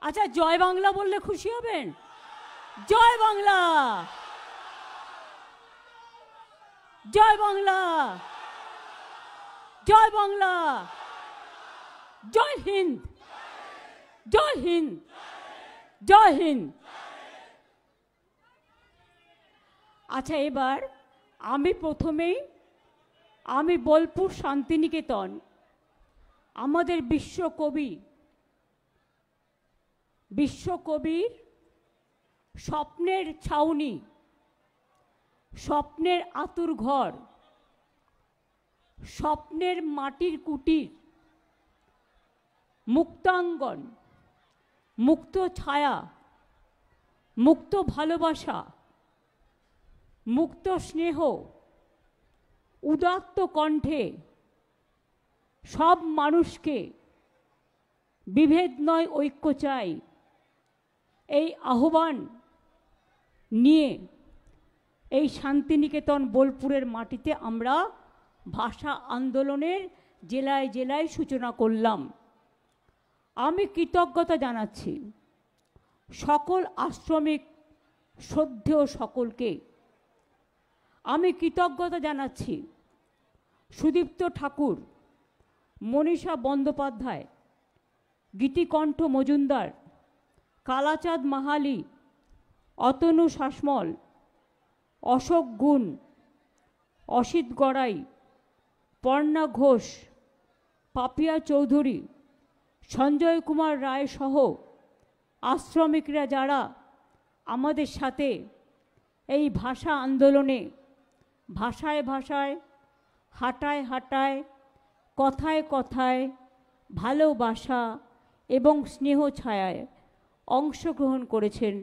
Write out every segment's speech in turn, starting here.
আচ্ছা, জয় বাংলা বললে খুশি হবেন? জয় বাংলা, জয় বাংলা, জয় বাংলা, জয় হিন্দ, জয় হিন্দ, জয় হিন্দ। আচ্ছা, এবার আমি বোলপুর শান্তিনিকেতন, আমাদের বিশ্বকবির স্বপ্নের ছাউনি, স্বপ্নের আতুর ঘর, স্বপ্নের মাটির কুটির, মুক্তাঙ্গন, মুক্ত ছায়া, মুক্ত ভালোবাসা, মুক্ত স্নেহ, উদাত্ত কণ্ঠে সব মানুষকে, বিভেদ নয় ঐক্য চাই, এই আহ্বান নিয়ে এই শান্তিনিকেতন বোলপুরের মাটিতে আমরা ভাষা আন্দোলনের জেলায় জেলায় সূচনা করলাম। আমি কৃতজ্ঞতা জানাচ্ছি সকল আশ্রমিক শ্রদ্ধেয় সকলকে। আমি কৃতজ্ঞতা জানাচ্ছি সুদীপ্ত ঠাকুর, মনীষা বন্দ্যোপাধ্যায়, গীতিকণ্ঠ মজুমদার, কালাচাঁদ মাহালি, অতনু শাসমল, অশোক গুণ, অসিত গড়াই, পর্ণা ঘোষ, পাপিয়া চৌধুরী, সঞ্জয় কুমার রায় সহ আশ্রমিকরা যারা আমাদের সাথে এই ভাষা আন্দোলনে ভাষায় ভাষায়, হাঁটায় হাঁটায়, কথায় কথায় ভালোবাসা এবং স্নেহ ছায়ায় অংশগ্রহণ করেছেন,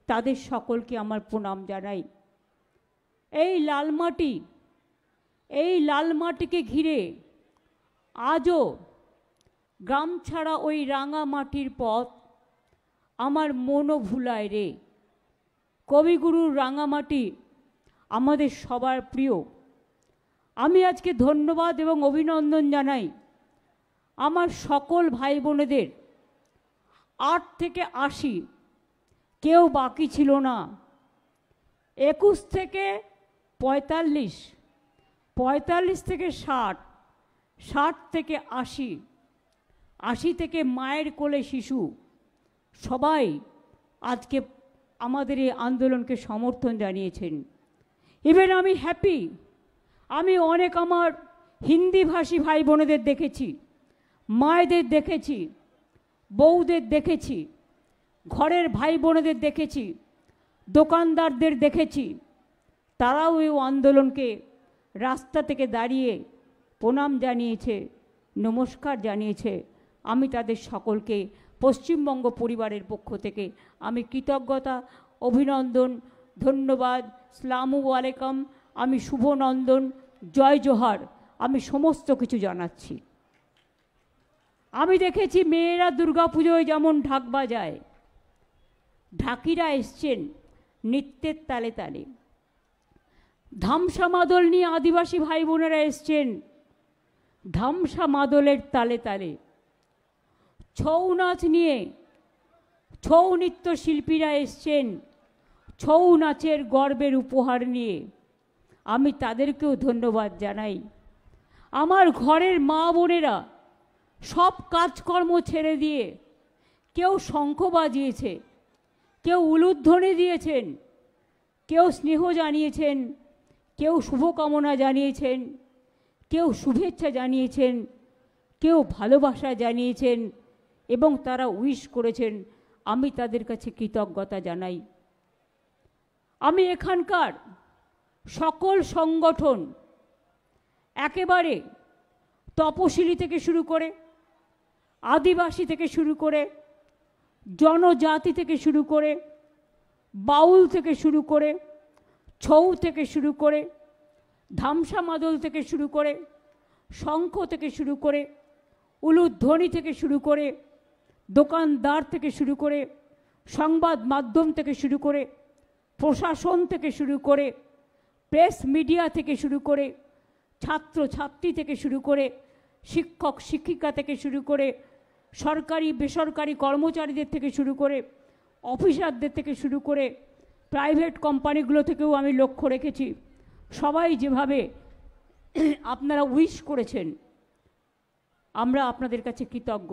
তাদের সকলকে আমার প্রণাম জানাই। এই লাল মাটিকে ঘিরে আজও গ্রাম ছাড়া ওই রাঙা মাটির পথ আমার মনও ভুলায় রে। কবিগুরুর রাঙামাটি আমাদের সবার প্রিয়। আমি আজকে ধন্যবাদ এবং অভিনন্দন জানাই আমার সকল ভাই বোনেদের। 8 থেকে 80 কেউ বাকি ছিল না। 21 থেকে 45, 45 থেকে 60, 60 থেকে 80, 80 থেকে মায়ের কোলে শিশু, সবাই আজকে আমাদের এই আন্দোলনকে সমর্থন জানিয়েছেন। ইভেন আমি হ্যাপি, আমি অনেক আমার হিন্দিভাষী ভাই বোনেদের দেখেছি, মায়েদের দেখেছি, বউদের দেখেছি, ঘরের ভাই বোনেদের দেখেছি, দোকানদারদের দেখেছি, তারাও এই আন্দোলনকে রাস্তা থেকে দাঁড়িয়ে প্রণাম জানিয়েছে, নমস্কার জানিয়েছে। আমি তাদের সকলকে পশ্চিমবঙ্গ পরিবারের পক্ষ থেকে আমি কৃতজ্ঞতা, অভিনন্দন, ধন্যবাদ, আসসালামু আলাইকুম, আমি শুভনন্দন, জয় জোহার, আমি সমস্ত কিছু জানাচ্ছি। আমি দেখেছি মেয়েরা দুর্গাপুজোয় যেমন ঢাক বাজায়, ঢাকিরা এসছেন নৃত্যের তালে তালে, ধামসা মাদল নিয়ে আদিবাসী ভাই বোনেরা এসছেন ধামসা মাদলের তালে তালে, ছৌ নাচ নিয়ে ছৌ নৃত্য শিল্পীরা এসছেন ছৌ নাচের গর্বের উপহার নিয়ে। আমি তাদেরকেও ধন্যবাদ জানাই। আমার ঘরের মা বোনেরা সব কাজকর্ম ছেড়ে দিয়ে কেউ শঙ্খ বাজিয়েছে, কেউ উলুধ্বনি দিয়েছেন, কেউ স্নেহ জানিয়েছেন, কেউ শুভকামনা জানিয়েছেন, কেউ শুভেচ্ছা জানিয়েছেন, কেউ ভালোবাসা জানিয়েছেন এবং তারা উইশ করেছেন। আমি তাদের কাছে কৃতজ্ঞতা জানাই। আমি এখানকার সকল সংগঠন, একেবারে তপশিলি থেকে শুরু করে, আদিবাসী থেকে শুরু করে, জনজাতি থেকে শুরু করে, বাউল থেকে শুরু করে, ছৌ থেকে শুরু করে, ধামসা মাদল থেকে শুরু করে, শঙ্খ থেকে শুরু করে, উলুধ্বনি থেকে শুরু করে, দোকানদার থেকে শুরু করে, সংবাদ মাধ্যম থেকে শুরু করে, প্রশাসন থেকে শুরু করে, প্রেস মিডিয়া থেকে শুরু করে, ছাত্র ছাত্রী থেকে শুরু করে, শিক্ষক শিক্ষিকা থেকে শুরু করে, সরকারি বেসরকারি কর্মচারীদের থেকে শুরু করে অফিসারদের থেকে শুরু করে প্রাইভেট কোম্পানিগুলো থেকেও আমি লক্ষ্য রেখেছি, সবাই যেভাবে আপনারা উইশ করেছেন, আমরা আপনাদের কাছে কৃতজ্ঞ।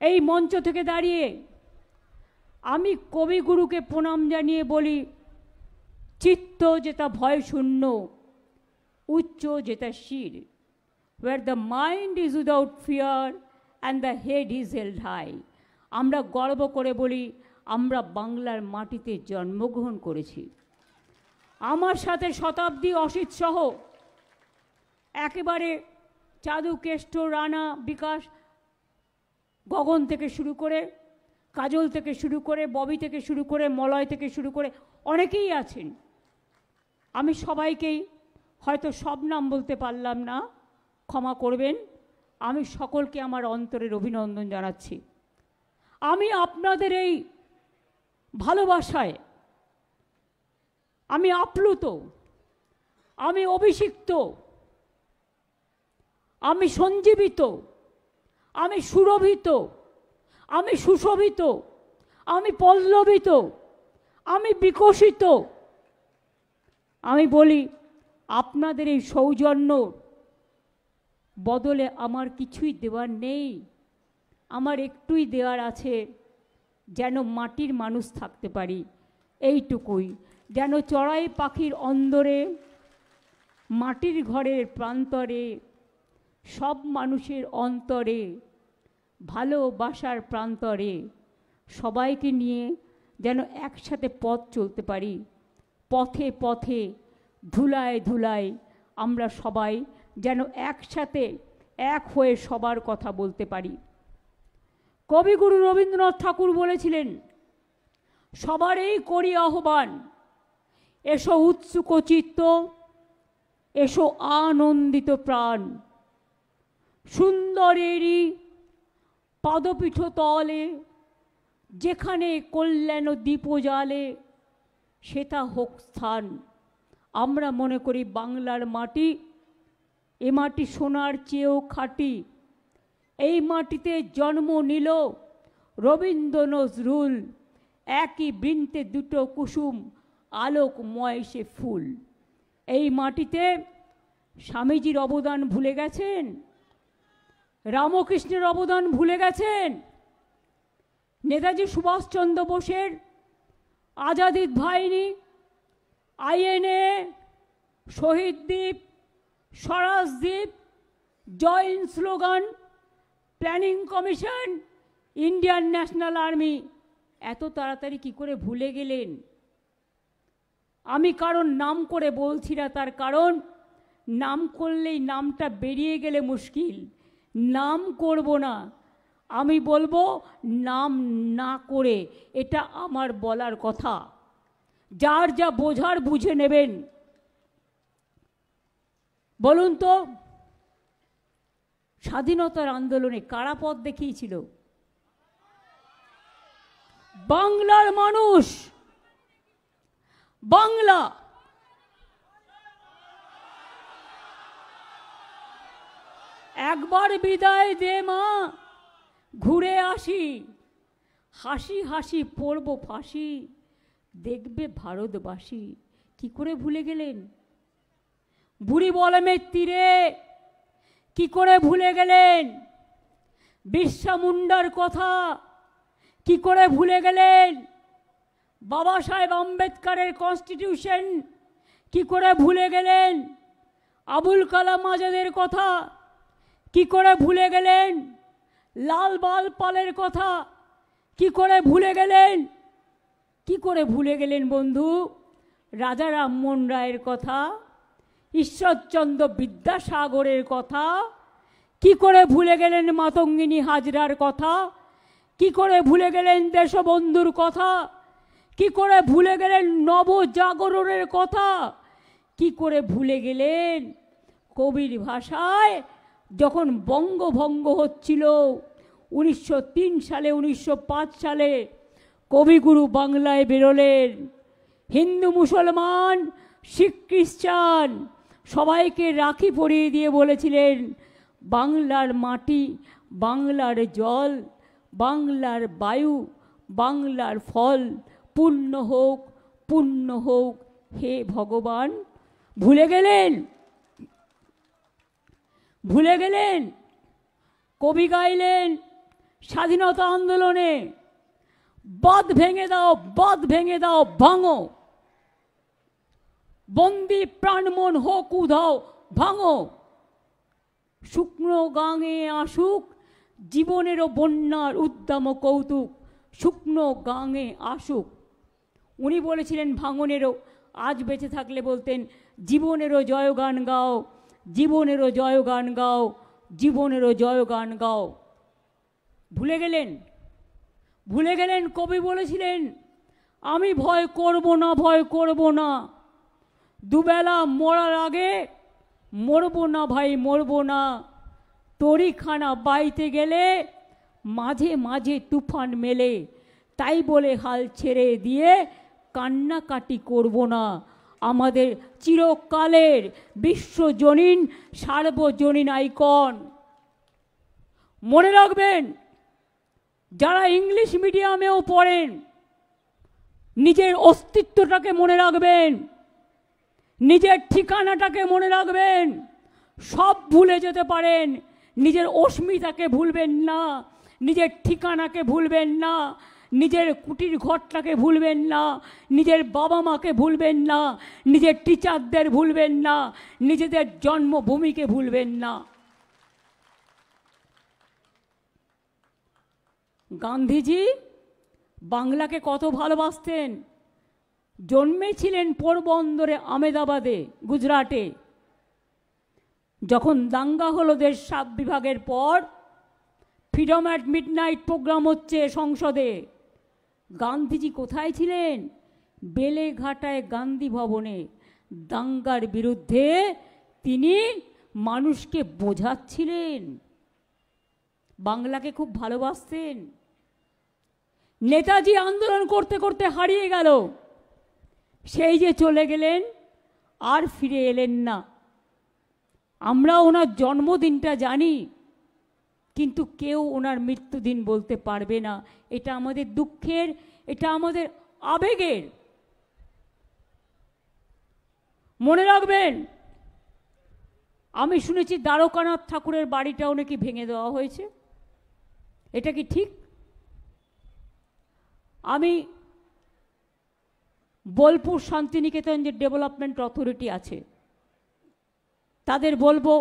এই মঞ্চ থেকে দাঁড়িয়ে আমি কবিগুরুকে প্রণাম জানিয়ে বলি, চিত্ত যেটা ভয় শূন্য, উচ্চ যেটা শির, where the mind is without fear and the head is held high। আমরা গর্ব করে বলি আমরা বাংলার মাটিতে জন্মগ্রহণ করেছি। আমার সাথে শতাব্দী অসিত সহ একেবারে চাঁদু, কেষ্ট, রানা, বিকাশ, গগন থেকে শুরু করে, কাজল থেকে শুরু করে, ববি থেকে শুরু করে, মলয় থেকে শুরু করে অনেকেই আছেন। আমি সবাইকেই হয়তো সব নাম বলতে পারলাম না, ক্ষমা করবেন। আমি সকলকে আমার অন্তরের অভিনন্দন জানাচ্ছি। আমি আপনাদের এই ভালোবাসায় আমি আপ্লুত, আমি অভিষিক্ত, আমি সঞ্জীবিত, আমি সুরভিত, আমি সুশোভিত, আমি পল্লবিত, আমি বিকশিত। আমি বলি আপনাদের এই সৌজন্য বদলে আমার কিছুই দেওয়ার নেই, আমার একটুই দেওয়ার আছে, যেন মাটির মানুষ থাকতে পারি, এইটুকুই। যেন চড়াই পাখির অন্দরে, মাটির ঘরের প্রান্তরে, সব মানুষের অন্তরে, ভালোবাসার প্রান্তরে সবাইকে নিয়ে যেন একসাথে পথ চলতে পারি। পথে পথে, ধুলায় ধুলায় আমরা সবাই যেন একসাথে এক হয়ে সবার কথা বলতে পারি। কবিগুরু রবীন্দ্রনাথ ঠাকুর বলেছিলেন, সবারই করি আহ্বান, এসো উৎসুক চিত্ত, এসো আনন্দিত প্রাণ, সুন্দরেরই পাদপীঠ তলে, যেখানে কল্যাণ দীপ জ্বালে, সেটা হোক স্থান। আমরা মনে করি বাংলার মাটি, এ মাটি সোনার চেয়েও খাঁটি। এই মাটিতে জন্ম নিল রবীন্দ্র নজরুল, একই বৃন্তে দুটো কুসুম, আলোকময় সে ফুল। এই মাটিতে স্বামীজির অবদান ভুলে গেছেন, রামকৃষ্ণের অবদান ভুলে গেছেন, নেতাজি সুভাষচন্দ্র বোসের আজাদির বাহিনী, আইএনএ, শহীদ দ্বীপ, স্বরাজ দ্বীপ, joint slogan, planning commission, Indian national army এত তাড়াতাড়ি কি করে ভুলে গেলেন? আমি কারণ নাম করে বলছি না, তার কারণ নাম করলেই নামটা বেরিয়ে গেলে মুশকিল। নাম করব না, আমি বলবো নাম না করে, এটা আমার বলার কথা। যার যা বোঝার বুঝে নেবেন। বলুন তো, স্বাধীনতার আন্দোলনে কারা পথ দেখিয়েছিল? বাংলার মানুষ। বাংলা একবার বিদায় দে মা, ঘুরে আসি, হাসি হাসি পড়ব ফাঁসি, দেখবে ভারতবাসী। কি করে ভুলে গেলেন? বুড়ি বলমের তীরে কি করে ভুলে গেলেন? বিরসা মুন্ডার কথা কি করে ভুলে গেলেন? বাবা সাহেব আম্বেদকরের কনস্টিটিউশন কি করে ভুলে গেলেন? আবুল কালাম আজাদের কথা কি করে ভুলে গেলেন? লাল বাল পালের কথা কি করে ভুলে গেলেন? কি করে ভুলে গেলেন বন্ধু? রাজা রামমোহন রায়ের কথা, ঈশ্বরচন্দ্র বিদ্যাসাগরের কথা কি করে ভুলে গেলেন? মাতঙ্গিনী হাজরার কথা কি করে ভুলে গেলেন? দেশবন্ধুর কথা কি করে ভুলে গেলেন? নবজাগরণের কথা কি করে ভুলে গেলেন? কবির ভাষায় যখন বঙ্গভঙ্গ হচ্ছিল 1903 সালে, 1905 সালে কবিগুরু বাংলায় বেরোলেন। হিন্দু, মুসলমান, শিখ, খ্রিস্টান সবাইকে রাখি পরিয়ে দিয়ে বলেছিলেন, বাংলার মাটি বাংলার জল, বাংলার বায়ু, বাংলার ফল পূর্ণ হোক, পূর্ণ হোক হে ভগবান। ভুলে গেলেন, ভুলে গেলেন। কবি গাইলেন স্বাধীনতা আন্দোলনে, বাঁধ ভেঙে দাও, বাঁধ ভেঙে দাও, ভাঙো, বন্দি প্রাণমন হোক উধাও, ভাঙো, শুকনো গাঙে আসুক জীবনেরও বন্যার উদ্দাম কৌতুক, শুকনো গাঙে আসুক। উনি বলেছিলেন ভাঙনেরও, আজ বেঁচে থাকলে বলতেন জীবনেরও জয়গান গাও, জীবনেরও জয়গান গাও, জীবনেরও জয়গান গাও। ভুলে গেলেন, ভুলে গেলেন। কবি বলেছিলেন আমি ভয় করব না, ভয় করব না, দুবেলা মরার আগে মরব না ভাই, মরব না। তরিখানা বাইতে গেলে মাঝে মাঝে তুফান মেলে, তাই বলে হাল ছেড়ে দিয়ে কান্নাকাটি করব না। আমাদের চিরকালের বিশ্বজনীন সার্বজনীন আইকন। মনে রাখবেন, যারা ইংলিশ মিডিয়ামেও পড়েন নিজের অস্তিত্বটাকে মনে রাখবেন, নিজের ঠিকানাটাকে মনে রাখবেন। সব ভুলে যেতে পারেন, নিজের অস্মিতাকে ভুলবেন না, নিজের ঠিকানাকে ভুলবেন না, নিজের কুটির ঘরটাকে ভুলবেন না, নিজের বাবা মাকে ভুলবেন না, নিজের টিচারদের ভুলবেন না, নিজেদের জন্মভূমিকে ভুলবেন না। গান্ধীজি বাংলাকে কত ভালোবাসতেন। জন্মেছিলেন পোরবন্দরে, আমেদাবাদে, গুজরাটে। যখন দাঙ্গা হলো দেশ 7 বিভাগের পর, ফ্রিডম অ্যাট মিডনাইট প্রোগ্রাম হচ্ছে সংসদে, গান্ধীজি কোথায় ছিলেন? বেলেঘাটায় গান্ধী ভবনে। দাঙ্গার বিরুদ্ধে তিনি মানুষকে বোঝাচ্ছিলেন, বাংলাকে খুব ভালোবাসতেন। নেতাজি আন্দোলন করতে করতে হারিয়ে গেল, সেই যে চলে গেলেন আর ফিরে এলেন না। আমরা ওনার জন্মদিনটা জানি, কিন্তু কেউ ওনার মৃত্যুদিন বলতে পারবে না। এটা আমাদের দুঃখের, এটা আমাদের আবেগের। মনে রাখবেন, আমি শুনেছি দ্বারকানাথ ঠাকুরের বাড়িটাও নাকি ভেঙে দেওয়া হয়েছে। এটা কি ঠিক? আমি বোলপুর শান্তিনিকেতন যে ডেভেলপমেন্ট অথরিটি আছে, তাদের বলবো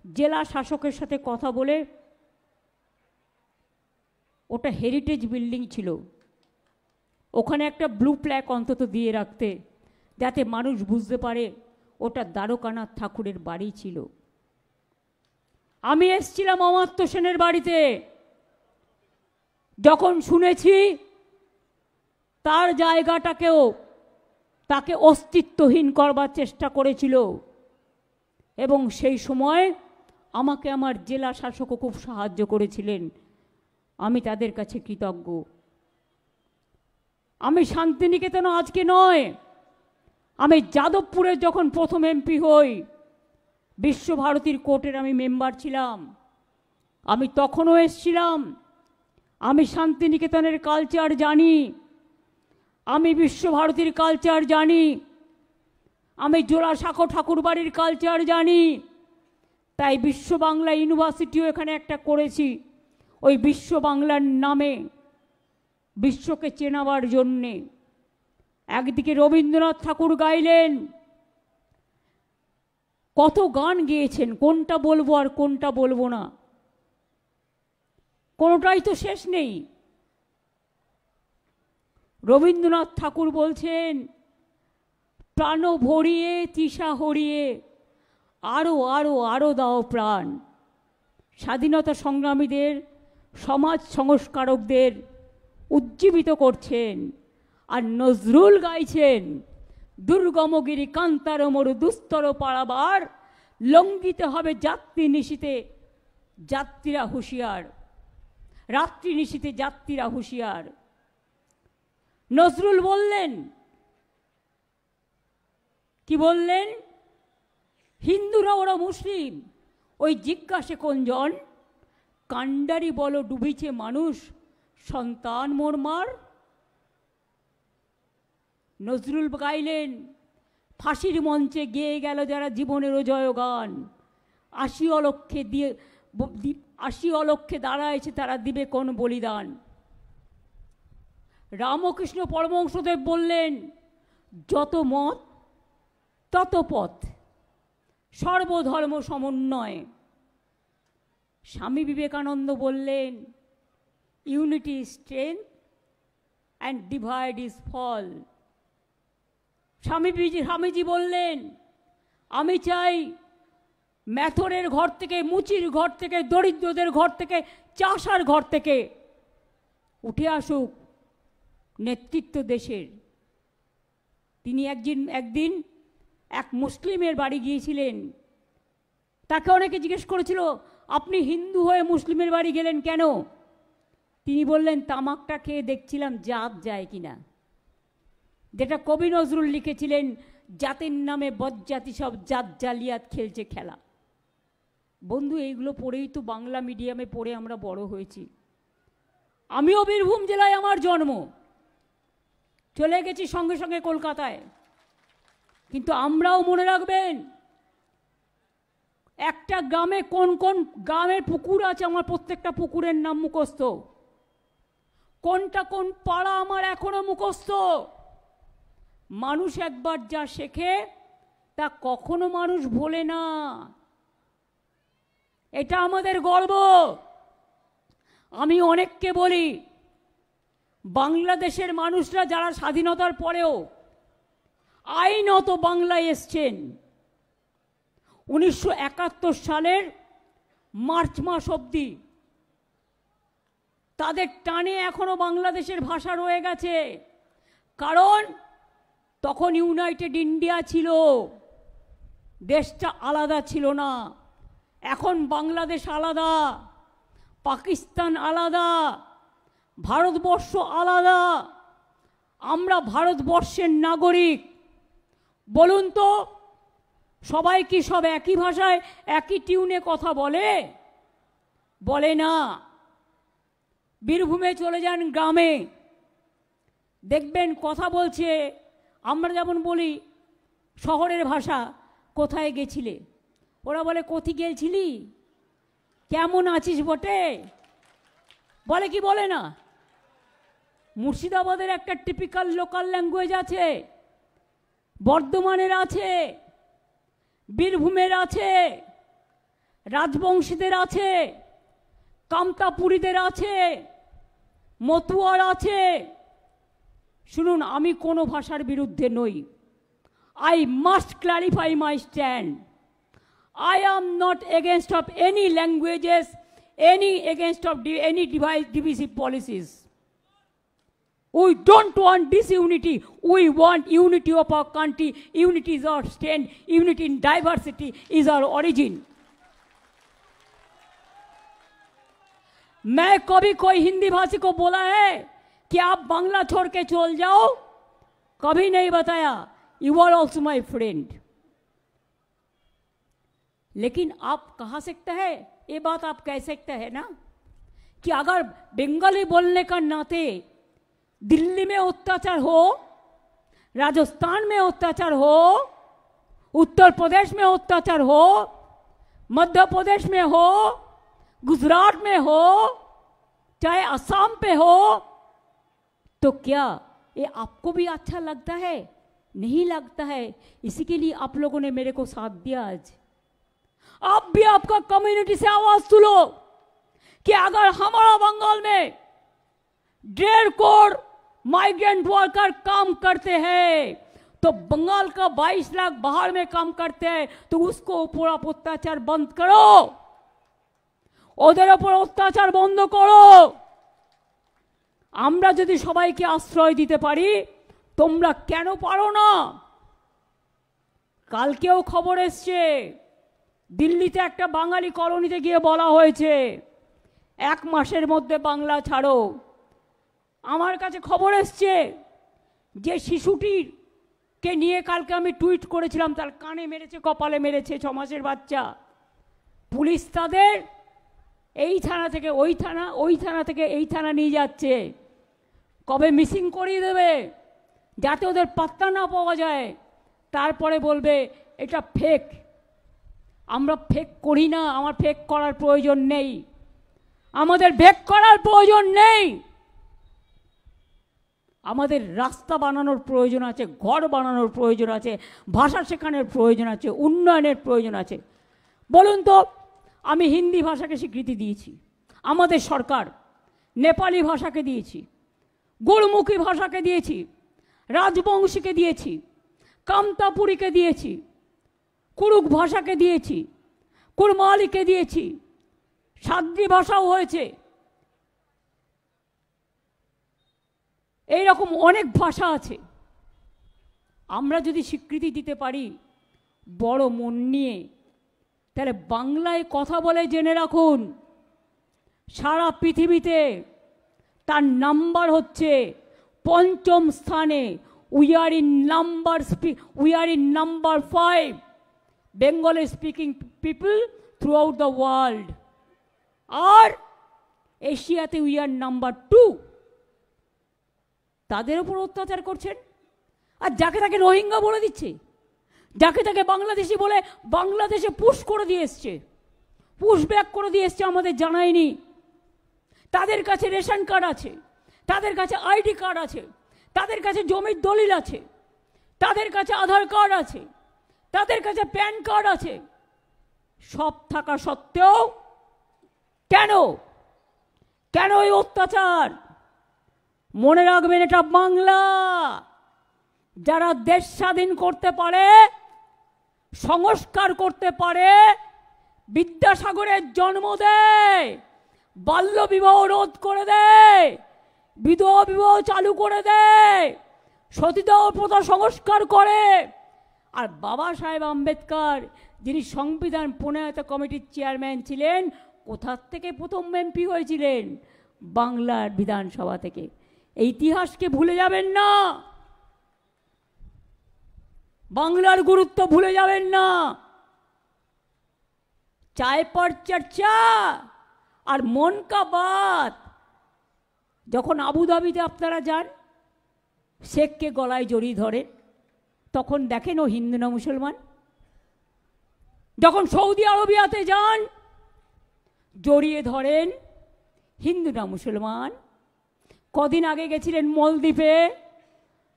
জেলা শাসকের সাথে কথা বলে, ওটা হেরিটেজ বিল্ডিং ছিল, ওখানে একটা ব্লু প্ল্যাক অন্তত দিয়ে রাখতে, যাতে মানুষ বুঝতে পারে ওটা দ্বারকানাথ ঠাকুরের বাড়ি ছিল। আমি এসেছিলাম অমাত্য সেনের বাড়িতে, যখন শুনেছি তার জায়গাটাকেও তাকে অস্তিত্বহীন করবার চেষ্টা করেছিল, এবং সেই সময় আমাকে আমার জেলা শাসকও খুব সাহায্য করেছিলেন, আমি তাদের কাছে কৃতজ্ঞ। আমি শান্তিনিকেতন আজকে নয়, আমি যাদবপুরে যখন প্রথম এমপি হই, বিশ্বভারতীর কোর্টের আমি মেম্বার ছিলাম, আমি তখনও এসেছিলাম। আমি শান্তিনিকেতনের কালচার জানি, আমি বিশ্বভারতীর কালচার জানি, আমি জোড়াসাঁকো ঠাকুর বাড়ির কালচার জানি। তাই বিশ্ব বাংলা ইউনিভার্সিটিও এখানে একটা করেছি, ওই বিশ্ব বাংলার নামে বিশ্বকে চেনাবার জন্যে। একদিকে রবীন্দ্রনাথ ঠাকুর গাইলেন, কত গান গেয়েছেন, কোনটা বলবো আর কোনটা বলবো না, কোনোটাই তো শেষ নেই। রবীন্দ্রনাথ ঠাকুর বলছেন, প্রাণ ভরিয়ে তৃষা হরিয়ে আরো আরো আরো দাও প্রাণ। স্বাধীনতা সংগ্রামীদের, সমাজ সংস্কারকদের উজ্জীবিত করছেন। আর নজরুল গাইছেন, দুর্গমগিরি কান্তার মরু দুস্তর পাড়াবার, লঙ্ঘিতে হবে যাত্রী নিশীতে যাত্রীরা হুঁশিয়ার। রাত্রি নিশীতে যাত্রীরা হুঁশিয়ার। নজরুল বললেন, কি বললেন? হিন্দুরা ওরা মুসলিম, ওই জিজ্ঞাসে কোনজন, কাণ্ডারি বলো ডুবিছে মানুষ, সন্তান মোর মার। নজরুল গাইলেন, ফাঁসির মঞ্চে গেয়ে গেল যারা জীবনেরও জয়গান, ৮০ অলক্ষে দিয়ে ৮০ অলক্ষে দাঁড়ায়ছে তারা দিবে কোন বলিদান। রামকৃষ্ণ পরমহংসদেব বললেন, যত মত তত পথ, সর্বধর্ম সমন্বয়। স্বামী বিবেকানন্দ বললেন, unity is strength and divide is fall. Swamiji বললেন, আমি চাই ম্যাথরের ঘর থেকে, মুচির ঘর থেকে, দরিদ্রদের ঘর থেকে, চাষার ঘর থেকে উঠে আসুক নেতৃত্ব দেশের। তিনি একদিন এক মুসলিমের বাড়ি গিয়েছিলেন। তাকে অনেকে জিজ্ঞেস করেছিল, আপনি হিন্দু হয়ে মুসলিমের বাড়ি গেলেন কেন? তিনি বললেন, তামাকটা খেয়ে দেখছিলাম জাত যায় কিনা। যেটা কবি নজরুল লিখেছিলেন, জাতির নামে বজ্জাতি সব জাত জালিয়াত খেলছে খেলা। বন্ধু, এইগুলো পড়েই তো বাংলা মিডিয়ামে পড়ে আমরা বড় হয়েছি। আমিও বীরভূম জেলায় আমার জন্ম, চলে গেছি সঙ্গে সঙ্গে কলকাতায়। কিন্তু আমরাও মনে রাখবেন, একটা গ্রামে কোন কোন গ্রামের পুকুর আছে, আমার প্রত্যেকটা পুকুরের নাম মুখস্থ। কোনটা কোন পাড়া আমার এখনো মুখস্থ। মানুষ একবার যা শেখে তা কখনো মানুষ ভোলে না। এটা আমাদের গর্ব। আমি অনেককে বলি, বাংলাদেশের মানুষরা যারা স্বাধীনতার পরেও আইনত বাংলায় এসছেন, 1971 সালের মার্চ মাস অবধি তাদের টানে এখনো বাংলাদেশের ভাষা রয়ে গেছে। কারণ তখন ইউনাইটেড ইন্ডিয়া ছিল, দেশটা আলাদা ছিল না। এখন বাংলাদেশ আলাদা, পাকিস্তান আলাদা, ভারতবর্ষ আলাদা। আমরা ভারতবর্ষের নাগরিক। বলুন তো, সবাই কি সব একই ভাষায় একই টিউনে কথা বলে? বলে না। বীরভূমে চলে যান গ্রামে, দেখবেন কথা বলছে, আমরা যেমন বলি শহরের ভাষা, কোথায় গেছিলে? ওরা বলে, কোথি গেছিলি, কেমন আছিস বটে, বলে কি বলে না? মুর্শিদাবাদের একটা টিপিক্যাল লোকাল ল্যাঙ্গুয়েজ আছে, বর্ধমানের আছে, বীরভূমের আছে, রাজবংশীদের আছে, কামতাপুরীদের আছে, মতুয়ার আছে। শুনুন, আমি কোনো ভাষার বিরুদ্ধে নই। I must clarify my stand. I am not against of any languages, against of any divisive policies. We don't want disunity. We want unity of our country. Unity is our strength. Unity in diversity is our origin. मैं कभी कोई हिंदी भाषी को बोला है कि आप बांग्ला छोड़ के चल जाओ, कभी नहीं बताया। You are also my friend. लेकिन आप कहा सकते हैं, ये बात आप कह सकते हैं ना, कि अगर बंगाली बोलने का नाते दिल्ली में अत्याचार हो, राजस्थान में अत्याचार हो, उत्तर प्रदेश में अत्याचार हो, मध्य प्रदेश में हो, गुजरात में हो, चाहे असम पे हो, तो क्या ये आपको भी अच्छा लगता है? नहीं लगता है। इसी के लिए आप लोगों ने मेरे को साथ दिया। आज आप भी आपका कम्युनिटी से आवाज सुनो कि अगर हमारा बंगाल में 1.5 करोड़ माइग्रेंट वर्कर काम करते हैं, तो बंगाल का 22 लाख बाहर में काम करते हैं, तो उसको पूरा अत्याचार बंद करो, ওদের উপর অত্যাচার বন্ধ করো। আমরা যদি সবাইকে আশ্রয় দিতে পারি, তোমরা কেন পারো না? কালকেও খবর এসছে, দিল্লিতে একটা বাঙালি কলোনিতে গিয়ে বলা হয়েছে 1 মাসের মধ্যে বাংলা ছাড়ো। আমার কাছে খবর এসছে যে শিশুটিকে নিয়ে কালকে আমি টুইট করেছিলাম, তার কানে মেরেছে, কপালে মেরেছে, 6 মাসের বাচ্চা। পুলিশ তাদের এই থানা থেকে ওই থানা, ওই থানা থেকে এই থানা নিয়ে যাচ্ছে। কবে মিসিং করিয়ে দেবে যাতে ওদের পাত্তা না পাওয়া যায়, তারপরে বলবে এটা ফেক। আমরা ফেক করি না, আমার ফেক করার প্রয়োজন নেই, আমাদের ফেক করার প্রয়োজন নেই। আমাদের রাস্তা বানানোর প্রয়োজন আছে, ঘর বানানোর প্রয়োজন আছে, ভাষা শেখানোর প্রয়োজন আছে, উন্নয়নের প্রয়োজন আছে। বলুন তো, আমি হিন্দি ভাষাকে স্বীকৃতি দিয়েছি, আমাদের সরকার নেপালি ভাষাকে দিয়েছি, গুরমুখী ভাষাকে দিয়েছি, রাজবংশীকে দিয়েছি, কামতাপুরীকে দিয়েছি, কুরুক ভাষাকে দিয়েছি, কুরমালিকে দিয়েছি, সাদ্রি ভাষাও হয়েছে। এইরকম অনেক ভাষা আছে। আমরা যদি স্বীকৃতি দিতে পারি বড় মন নিয়ে, তাহলে বাংলায় কথা বলে জেনে রাখুন, সারা পৃথিবীতে তার নাম্বার হচ্ছে ৫ম স্থানে। We are in number 5 Bengali speaking people throughout the world. আর এশিয়াতে উই আর নাম্বার 2। তাদের উপর অত্যাচার করছেন, আর যাকে তাকে রোহিঙ্গা বলে দিচ্ছে, যাকে তাকে বাংলাদেশি বলে বাংলাদেশে পুশ করে দিয়ে এসছে, পুশ ব্যাক করে দিয়ে এসছে, আমাদের জানায়নি। তাদের কাছে রেশন কার্ড আছে, তাদের কাছে আইডি কার্ড আছে, তাদের কাছে জমির দলিল আছে, তাদের কাছে আধার কার্ড আছে, তাদের কাছে প্যান কার্ড আছে। সব থাকা সত্ত্বেও কেন কেন এই অত্যাচার? মনে রাখবেন, এটা বাংলা। যারা দেশ স্বাধীন করতে পারে, সংস্কার করতে পারে, বিদ্যাসাগরের জন্ম দেয়, বাল্য বিবাহ রোধ করে দেয়, বিধবা বিবাহ চালু করে দেয়, সতীদাহ প্রথা সংস্কার করে। আর বাবা সাহেব আম্বেদকর, যিনি সংবিধান প্রণয়ন কমিটির চেয়ারম্যান ছিলেন, কোথার থেকে প্রথম এমপি হয়েছিলেন? বাংলার বিধানসভা থেকে। এই ইতিহাসকে ভুলে যাবেন না, বাংলার গুরুত্ব ভুলে যাবেন না। চায় পর চর্চা আর মন কা বাত। যখন আবুধাবিতে আপনারা যান, শেখকে গলায় জড়িয়ে ধরেন, তখন দেখেন ও হিন্দু না মুসলমান। যখন সৌদি আরবিয়াতে যান, জড়িয়ে ধরেন, হিন্দু না মুসলমান। কদিন আগে গেছিলেন মলদ্বীপে,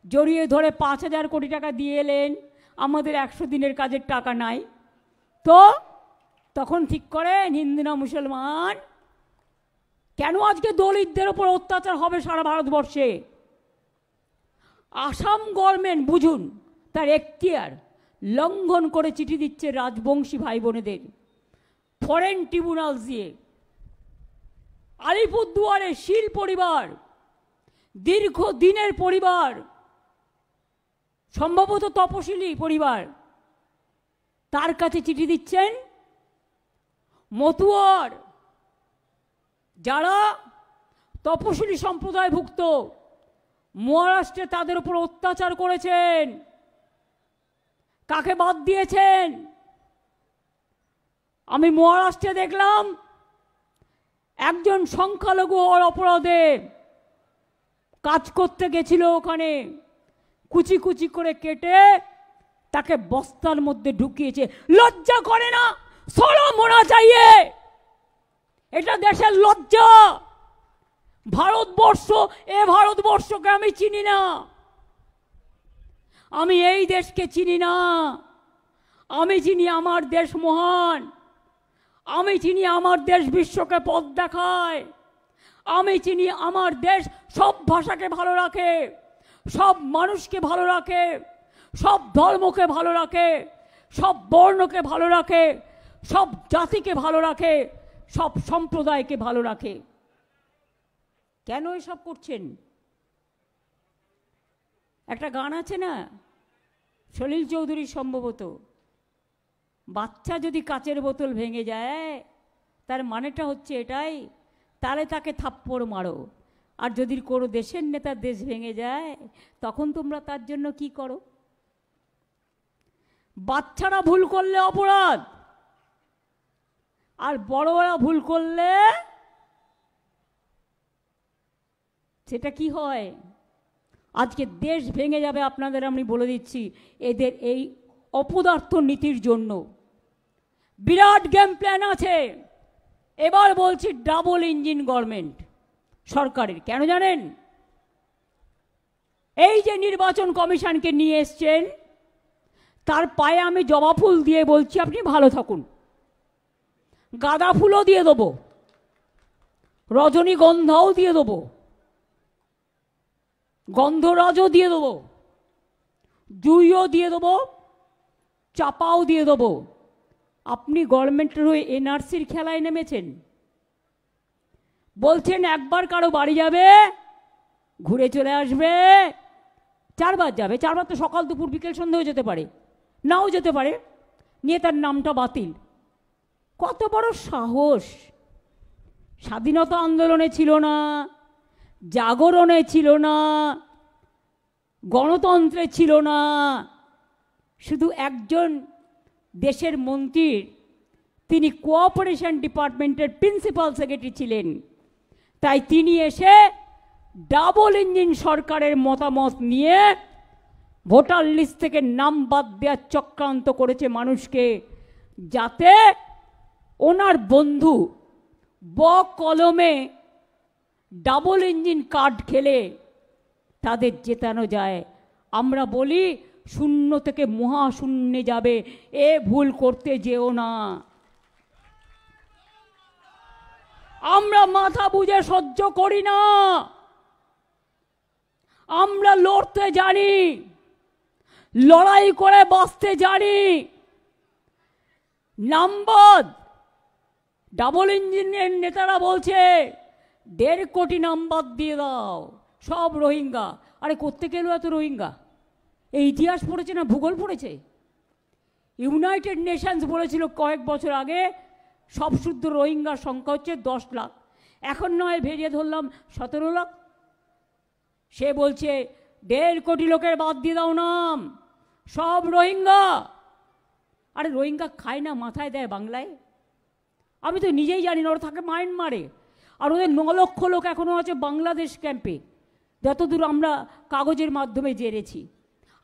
জড়িয়ে ধরে ৫,০০০ কোটি টাকা দিয়ে এলেন, আমাদের ১০০ দিনের কাজের টাকা নাই। তো তখন ঠিক করেন হিন্দু না মুসলমান। কেন আজকে দলিতদের ওপর অত্যাচার হবে সারা ভারতবর্ষে? আসাম গভর্নমেন্ট, বুঝুন, তার এখতিয়ার লঙ্ঘন করে চিঠি দিচ্ছে রাজবংশী ভাই বোনেদের ফরেন ট্রিব্যুনাল দিয়ে। আলিপুরদুয়ারে শীল পরিবার, দীর্ঘদিনের পরিবার, সম্ভবত তপশিলি পরিবার, তার কাছে চিঠি দিচ্ছেন। মতুয়ার যারা তপশিলি সম্প্রদায়ভুক্ত, মহারাষ্ট্রে তাদের উপর অত্যাচার করেছেন। কাকে বাদ দিয়েছেন? আমি মহারাষ্ট্রে দেখলাম একজন সংখ্যালঘু হওয়ার অপরাধে কাজ করতে গেছিল, ওখানে কুচি কুচি করে কেটে তাকে বস্তার মধ্যে ঢুকিয়েছে। লজ্জা করে না? শরম হোনা চাইয়ে। এটা দেশের লজ্জা। ভারতবর্ষ, এ ভারতবর্ষকে আমি চিনি না, আমি এই দেশকে চিনি না। আমি চিনি আমার দেশ মহান, আমি চিনি আমার দেশ বিশ্বকে পথ দেখায়, আমি চিনি আমার দেশ সব ভাষাকে ভালো রাখে, সব মানুষকে ভালো রাখে, সব ধর্মকে ভালো রাখে, সব বর্ণকে ভালো রাখে, সব জাতিকে ভালো রাখে, সব সম্প্রদায়কে ভালো রাখে। কেন এসব করছেন? একটা গান আছে না, সলিল চৌধুরী সম্ভবত, বাচ্চা যদি কাচের বোতল ভেঙে যায়, তার মানেটা হচ্ছে এটাই, তাহলে তাকে থাপ্পড় মারো। আর যদি কোনো দেশের নেতার দেশ ভেঙে যায়, তখন তোমরা তার জন্য কি করো? বাচ্চারা ভুল করলে অপরাধ, আর বড়রা ভুল করলে সেটা কি হয়? আজকে দেশ ভেঙে যাবে আপনাদের আমি বলে দিচ্ছি, এদের এই অপদার্থ নীতির জন্য। বিরাট গেম প্ল্যান আছে। এবার বলছি ডাবল ইঞ্জিন গভর্নমেন্ট সরকারের। কেন জানেন? এই যে নির্বাচন কমিশনকে নিয়ে এসছেন, তার পায়ে আমি জবা ফুল দিয়ে বলছি আপনি ভালো থাকুন। গাঁদা ফুলও দিয়ে দেবো, রজনীগন্ধাও দিয়ে দেবো, গন্ধরাজও দিয়ে দেবো, জুইও দিয়ে দেবো, চাপাও দিয়ে দেবো। আপনি গভর্নমেন্টের হয়ে এনআরসির খেলায় নেমেছেন। বলছেন একবার কারো বাড়ি যাবে, ঘুরে চলে আসবে, 4 বার যাবে। 4 বার তো সকাল দুপুর বিকেল সন্ধ্যেও যেতে পারে, নাও যেতে পারে, নিয়ে তার নামটা বাতিল। কত বড় সাহস! স্বাধীনতা আন্দোলনে ছিল না, জাগরণে ছিল না, গণতন্ত্রে ছিল না, শুধু একজন দেশের মন্ত্রীর, তিনি কোঅপারেশন ডিপার্টমেন্টের প্রিন্সিপাল সেক্রেটারি ছিলেন। তাই তিনি এসে ডাবল ইঞ্জিন সরকারের মতামত নিয়ে ভোটার লিস্ট থেকে নাম বাদ দেওয়ার চক্রান্ত করেছে মানুষকে, যাতে ওনার বন্ধু কলমে ডাবল ইঞ্জিন কার্ড খেলে তাদের জেতানো যায়। আমরা বলি শূন্য থেকে মহাশূন্যে যাবে, এ ভুল করতে যেও না। আমরা মাথা বুঝে সহ্য করি না, আমরা লড়তে জানি, লড়াই করে বাঁচতে জানি। নামবাদ ডাবল ইঞ্জিনের নেতারা বলছে 1.5 কোটি নামবাদ দিয়ে দাও, সব রোহিঙ্গা। আরে কোত্থেকে এলো এত রোহিঙ্গা? এই ইতিহাস পড়েছে না ভূগোল পড়েছে? ইউনাইটেড নেশনস বলেছিল কয়েক বছর আগে সব শুদ্ধ রোহিঙ্গার সংখ্যা হচ্ছে 10 লাখ। এখন নয় ভেরিয়ে ধরলাম 17 লাখ। সে বলছে 1.5 কোটি লোকের বাদ দিয়ে দাও নাম, সব রোহিঙ্গা। আরে রোহিঙ্গা খায় না, মাথায় দেয় বাংলায়? আমি তো নিজেই জানি না, ওরা থাকে মায়ানমারে। আর ওদের 9 লক্ষ লোক এখনও আছে বাংলাদেশ ক্যাম্পে, যতদূর আমরা কাগজের মাধ্যমে জেনেছি।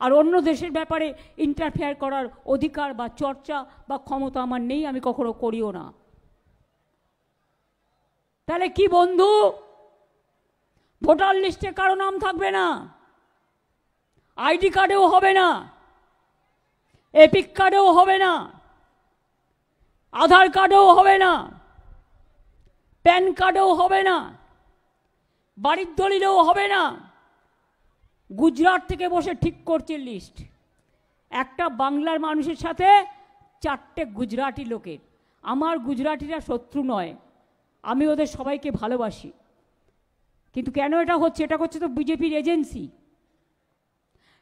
আর অন্য দেশের ব্যাপারে ইন্টারফেয়ার করার অধিকার বা চর্চা বা ক্ষমতা আমার নেই, আমি কখনো করিও না। তাহলে কি বন্ধু, ভোটার লিস্টে কারো নাম থাকবে না, আইডি কার্ডেও হবে না, এপিক কার্ডেও হবে না, আধার কার্ডেও হবে না, প্যান কার্ডেও হবে না, বাড়ির দলিলেও হবে না। গুজরাট থেকে বসে ঠিক করছে লিস্ট। একটা বাংলার মানুষের সাথে 4টে গুজরাটি লোকের। আমার গুজরাটিরা শত্রু নয়, আমি ওদের সবাইকে ভালোবাসি। কিন্তু কেন এটা হচ্ছে? এটা হচ্ছে তো বিজেপির এজেন্সি,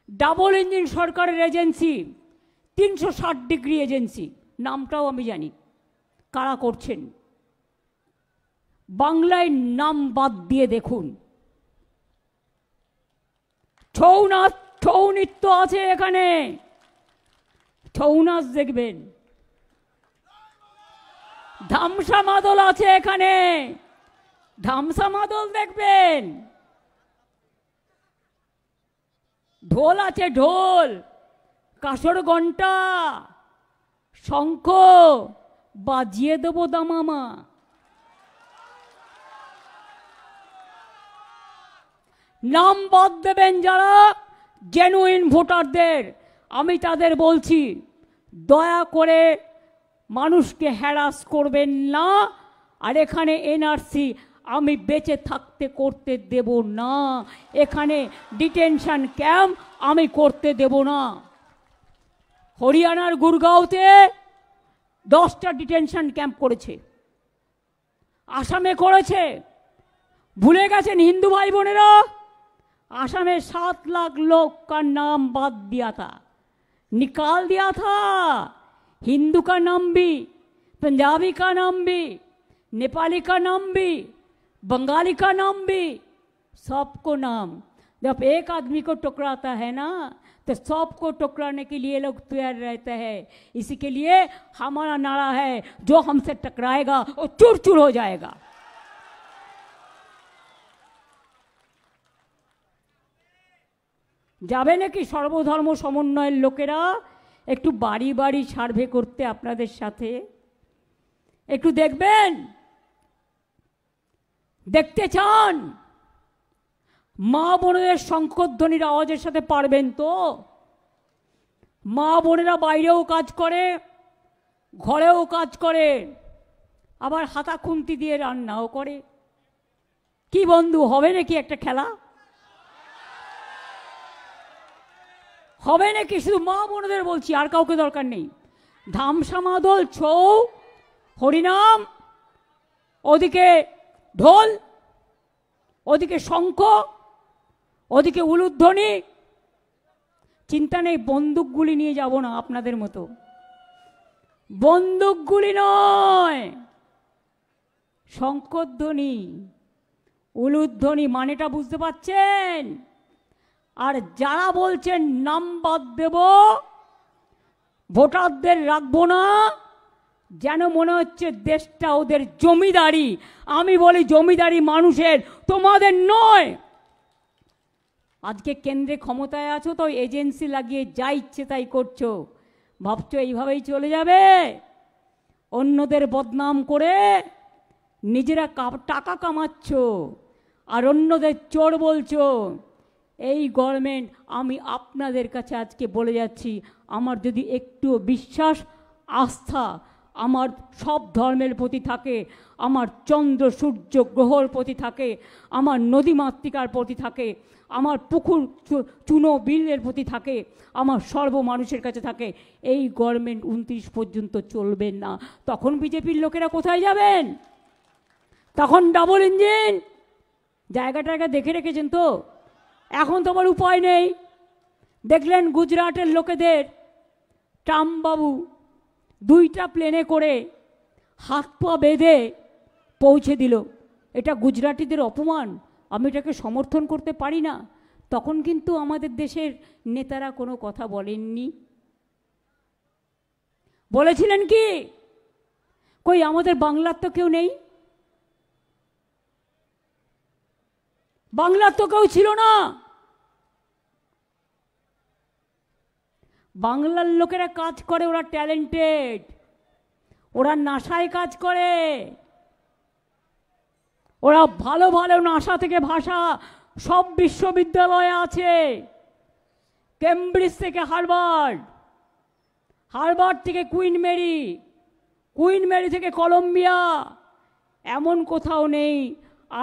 ডাবল ইঞ্জিন সরকারের এজেন্সি, 360 ডিগ্রি এজেন্সি। নামটাও আমি জানি কারা করছেন। বাংলায় নাম বাদ দিয়ে দেখুন, ছৌ নাচ, ছৌ নৃত্য আছে এখানে, ছৌ নাচ দেখবেন। ধামসা মাদল আছে এখানে, ধামসা মাদল দেখবেন। ঢোল আছে, ঢোল, কাসর ঘন্টা, শঙ্খ বাজিয়ে দেবো দামামা। নাম বাদ দেবেন যারা জেনুইন ভোটারদের, আমি তাদের বলছি দয়া করে মানুষকে হ্যারাস করবেন না। আর এখানে এনআরসি আমি বেঁচে থাকতে করতে দেব না, এখানে ডিটেনশন ক্যাম্প আমি করতে দেব না। হরিয়ানার গুরগাঁওতে 10টা ডিটেনশন ক্যাম্প করেছে, আসামে করেছে। ভুলে গেছেন হিন্দু भाई বোনেরা? आसाम में 7 लाख लोग का नाम बात दिया था, निकाल दिया था। हिंदू का नाम भी, पंजाबी का नाम भी, नेपाली का नाम भी, बंगाली का नाम भी, सबको नाम। जब एक आदमी को टकराता है ना, तो सबको टकराने के लिए लोग तैयार रहते हैं। इसी के लिए हमारा नारा है, जो हमसे टकराएगा वो चूर चूर हो जाएगा। যাবে নাকি সর্বধর্ম সমন্বয়ের লোকেরা একটু বাড়ি বাড়ি সার্ভে করতে আপনাদের সাথে? একটু দেখবেন, দেখতে চান মা বোনেদের শঙ্খধ্বনির আওয়াজের সাথে পারবেন তো? মা বোনেরা বাইরেও কাজ করে, ঘরেও কাজ করে, আবার হাতা খুন্তি দিয়ে রান্নাও করে। কি বন্ধু, হবে নাকি একটা খেলা? হবে নাকি? শুধু মা বোনদের বলছি, আর কাউকে দরকার নেই। ধামসা মাদল, ছৌ, হরিনাম, ওদিকে ঢোল, ওদিকে শঙ্খ, ওদিকে উলুধ্বনি। চিন্তা নেই, বন্দুকগুলি নিয়ে যাব না আপনাদের মতো। বন্দুকগুলি নয়, শঙ্খধ্বনি, উলুধ্বনি। মানেটা বুঝতে পারছেন? আর যারা বলছেন নাম বাদ দেব, ভোটারদের রাখবো না, যেন মনে হচ্ছে দেশটা ওদের জমিদারি। আমি বলি জমিদারি মানুষের, তোমাদের নয়। আজকে কেন্দ্রে ক্ষমতায় আছো তো এজেন্সি লাগিয়ে যা ইচ্ছে তাই করছো, ভাবছো এইভাবেই চলে যাবে? অন্যদের বদনাম করে নিজেরা টাকা কামাচ্ছ আর অন্যদের চোর বলছো। এই গভর্নমেন্ট, আমি আপনাদের কাছে আজকে বলে যাচ্ছি, আমার যদি একটু বিশ্বাস আস্থা আমার সব ধর্মের প্রতি থাকে, আমার চন্দ্র সূর্য গ্রহর প্রতি থাকে, আমার নদীমাতৃকার প্রতি থাকে, আমার পুকুর চুনো বিলের প্রতি থাকে, আমার সর্ব মানুষের কাছে থাকে, এই গভর্নমেন্ট 29 পর্যন্ত চলবেন না। তখন বিজেপির লোকেরা কোথায় যাবেন? তখন ডাবল ইঞ্জিন। জায়গা টায়গা দেখে রেখেছেন তো? এখন তো আমার উপায় নেই। দেখলেন গুজরাটের লোকেদের ট্রাম্প বাবু 2টা প্লেনে করে হাত পা বেঁধে পৌঁছে দিল। এটা গুজরাটিদের অপমান, আমি এটাকে সমর্থন করতে পারি না। তখন কিন্তু আমাদের দেশের নেতারা কোনো কথা বলেননি। বলেছিলেন কি? কই আমাদের বাংলার তো কেউ নেই, বাংলার তো কেউ ছিল না। বাংলার লোকেরা কাজ করে, ওরা ট্যালেন্টেড, ওরা নাসায় কাজ করে, ওরা ভালো ভালো নাসা থেকে ভাষা সব বিশ্ববিদ্যালয়ে আছে। কেমব্রিজ থেকে হার্ভার্ড, হার্ভার্ড থেকে কুইন মেরি, কুইন মেরি থেকে কলম্বিয়া, এমন কোথাও নেই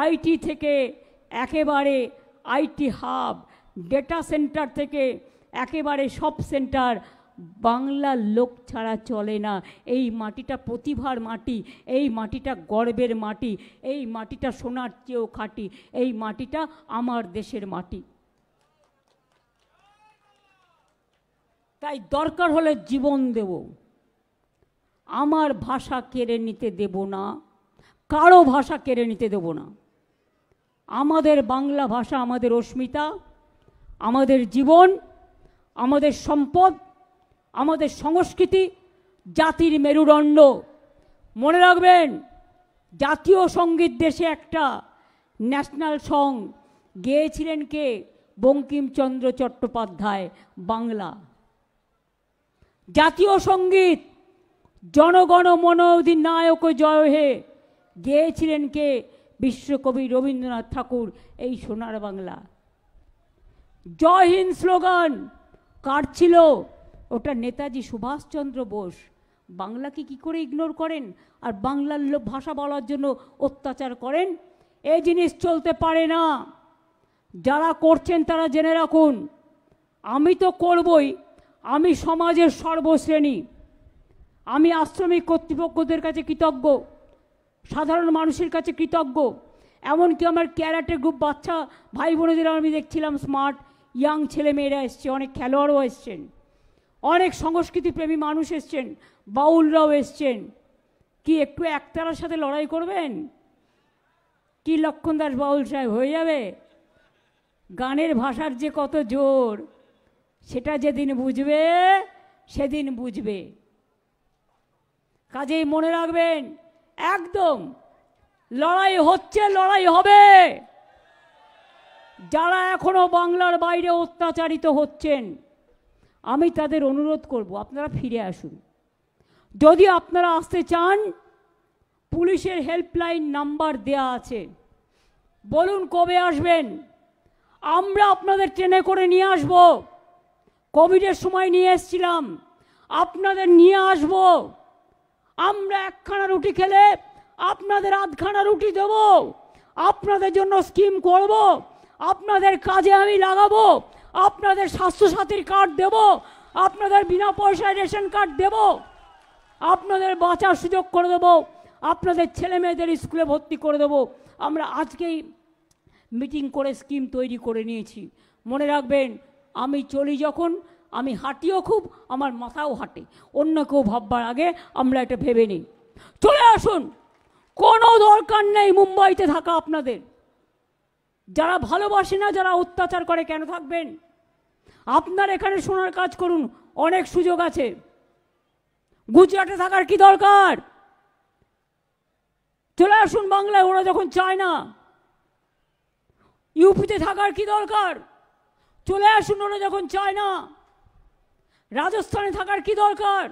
আইটি থেকে একেবারে আইটি হাব, ডেটা সেন্টার থেকে একেবারে সব সেন্টার বাংলার লোক ছাড়া চলে না। এই মাটিটা প্রতিভার মাটি, এই মাটিটা গর্বের মাটি, এই মাটিটা সোনার চেয়েও খাঁটি, এই মাটিটা আমার দেশের মাটি। তাই দরকার হলে জীবন দেব, আমার ভাষা কেড়ে নিতে দেব না, কারো ভাষা কেড়ে নিতে দেব না। আমাদের বাংলা ভাষা আমাদের অস্মিতা, আমাদের জীবন, আমাদের সম্পদ, আমাদের সংস্কৃতি, জাতির মেরুদণ্ড। মনে রাখবেন, জাতীয় সঙ্গীত দেশে একটা ন্যাশনাল সং গেয়েছিলেন কে? বঙ্কিমচন্দ্র চট্টোপাধ্যায়, বাংলা। জাতীয় সঙ্গীত জনগণ মন অধিনায়ক জয় হে গেয়েছিলেন কে? বিশ্বকবি রবীন্দ্রনাথ ঠাকুর, এই সোনার বাংলা। জয় হিন্দ স্লোগান কার ছিল? ওটা নেতাজি সুভাষচন্দ্র বোস। বাংলাকে কি করে ইগনোর করেন আর বাংলার ভাষা বলার জন্য অত্যাচার করেন? এই জিনিস চলতে পারে না। যারা করছেন তারা জেনে রাখুন, আমি তো করবই, আমি সমাজের সর্বশ্রেণী, আমি আশ্রমিক কর্তৃপক্ষদের কাছে কৃতজ্ঞ, সাধারণ মানুষের কাছে কৃতজ্ঞ। এমনকি আমার ক্যারাটে গ্রুপ বাচ্চা ভাই বোনেদের আমি দেখছিলাম, স্মার্ট ইয়াং ছেলে মেয়েরা এসছে, অনেক খেলোয়াড়ও এসছেন, অনেক সংস্কৃতিপ্রেমী মানুষ এসছেন, বাউলরাও এসছেন। কি একটু একতারার সাথে লড়াই করবেন? কি লক্ষণ দাস বাউল সাহেব হয়ে যাবে? গানের ভাষার যে কত জোর, সেটা যেদিন বুঝবে সেদিন বুঝবে। কাজেই মনে রাখবেন, একদম লড়াই হচ্ছে, লড়াই হবে। যারা এখনো বাংলার বাইরে অত্যাচারিত হচ্ছেন, আমি তাদের অনুরোধ করব, আপনারা ফিরে আসুন। যদি আপনারা আসতে চান, পুলিশের হেল্পলাইন নাম্বার দেয়া আছে, বলুন কবে আসবেন, আমরা আপনাদের ট্রেনে করে নিয়ে আসব। কোভিডের সময় নিয়ে এসেছিলাম, আপনাদের নিয়ে আসব। আমরা একখানা রুটি খেলে আপনাদের আধখানা রুটি দেব, আপনাদের জন্য স্কিম করব, আপনাদের কাজে আমি লাগাবো, আপনাদের স্বাস্থ্যসাথীর কার্ড দেব, আপনাদের বিনা পয়সায় রেশন কার্ড দেব, আপনাদের বাঁচার সুযোগ করে দেব, আপনাদের ছেলে মেয়েদের স্কুলে ভর্তি করে দেব। আমরা আজকেই মিটিং করে স্কিম তৈরি করে নিয়েছি। মনে রাখবেন, আমি চলি যখন, আমি হাঁটিও খুব, আমার মাথাও হাঁটে। অন্য কেউ ভাববার আগে আমরা এটা ভেবে নিই। চলে আসুন, কোনো দরকার নেই মুম্বাইতে থাকা আপনাদের। যারা ভালোবাসে না, যারা অত্যাচার করে, কেন থাকবেন? আপনার এখানে শোনার কাজ করুন, অনেক সুযোগ আছে। গুজরাটে থাকার কি দরকার? চলে আসুন বাংলায়, ওরা যখন চায় না। ইউপিতে থাকার কি দরকার? চলে আসুন, ওরা যখন চায় না। রাজস্থানে থাকার কি দরকার?